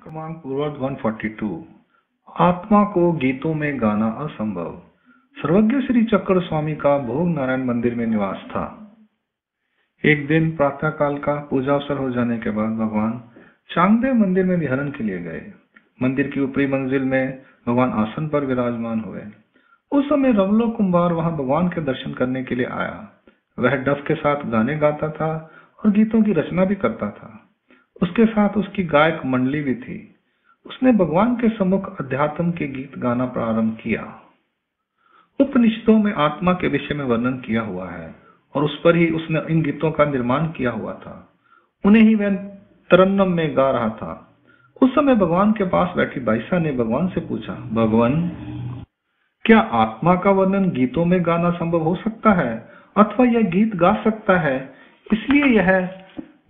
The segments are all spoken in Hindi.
क्रमांक पूर्वार्ध 142। आत्मा को गीतों में गाना असंभव। सर्वज्ञ श्री चक्र स्वामी का भोग नारायण मंदिर में निवास था। एक दिन प्रातः काल का पूजा अवसर हो जाने के बाद भगवान चांगदेव मंदिर में विहरण के लिए गए। मंदिर की ऊपरी मंजिल में भगवान आसन पर विराजमान हुए। उस समय रवलो कुंभार वहां भगवान के दर्शन करने के लिए आया। वह डफ के साथ गाने गाता था और गीतों की रचना भी करता था। उसके साथ उसकी गायक मंडली भी थी। उसने भगवान के सम्मुख अध्यात्म के गीत गाना प्रारंभ किया। उपनिषदों में आत्मा के विषय में वर्णन किया हुआ है और उस पर ही उसने इन गीतों का निर्माण किया हुआ था। उन्हें ही वह तरन्नम में गा रहा था। उस समय भगवान के पास बैठी बाईसा ने भगवान से पूछा, भगवान, क्या आत्मा का वर्णन गीतों में गाना संभव हो सकता है अथवा यह गीत गा सकता है, इसलिए यह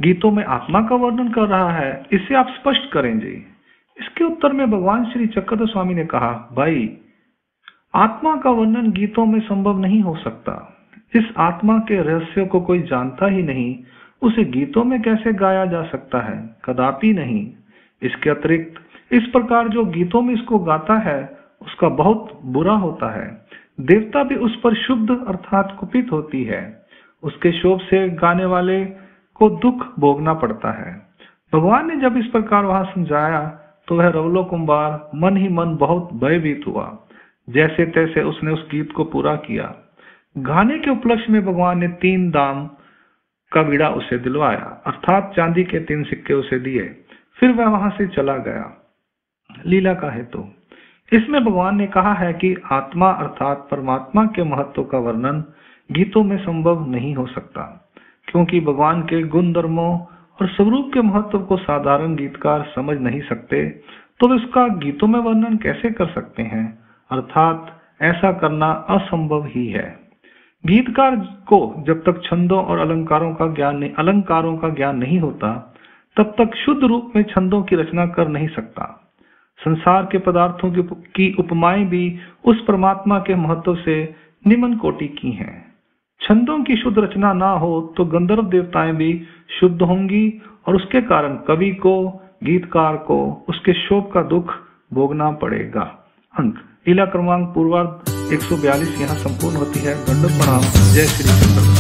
गीतों में आत्मा का वर्णन कर रहा है, इसे आप स्पष्ट करें जी। इसके उत्तर में भगवान श्री चक्रधर स्वामी ने कहा, भाई, आत्मा का वर्णन गीतों में संभव नहीं हो सकता। इस आत्मा के रहस्य को कोई जानता ही नहीं, उसे गीतों में कैसे गाया जा सकता है? कदापि नहीं। इसके अतिरिक्त इस प्रकार जो गीतों में इसको गाता है उसका बहुत बुरा होता है। देवता भी उस पर शुद्ध अर्थात कुपित होती है। उसके शोभ से गाने वाले को दुख भोगना पड़ता है। भगवान ने जब इस प्रकार वहां समझाया तो वह रवलो कुंभार मन ही मन बहुत भयभीत हुआ। जैसे तैसे उसने उस गीत को पूरा किया। गाने के उपलक्ष्य में भगवान ने 3 दाम का बीड़ा उसे दिलवाया, अर्थात चांदी के 3 सिक्के उसे दिए। फिर वह वहां से चला गया। लीला का हेतु इसमें भगवान ने कहा है कि आत्मा अर्थात परमात्मा के महत्व का वर्णन गीतों में संभव नहीं हो सकता, क्योंकि भगवान के गुण धर्मों और स्वरूप के महत्व को साधारण गीतकार समझ नहीं सकते, तो उसका गीतों में वर्णन कैसे कर सकते हैं? अर्थात ऐसा करना असंभव ही है। गीतकार को जब तक छंदों और अलंकारों का ज्ञान नहीं होता, तब तक शुद्ध रूप में छंदों की रचना कर नहीं सकता। संसार के पदार्थों की उपमाएं भी उस परमात्मा के महत्व से निम्न कोटि की हैं। छंदों की शुद्ध रचना ना हो तो गंधर्व देवताएं भी शुद्ध होंगी और उसके कारण कवि को, गीतकार को उसके शोक का दुख भोगना पड़ेगा। अंक लीला क्रमांक पूर्वार्ध 142 यहाँ संपूर्ण होती है। दंडवत प्रणाम। जय श्री चंद्र।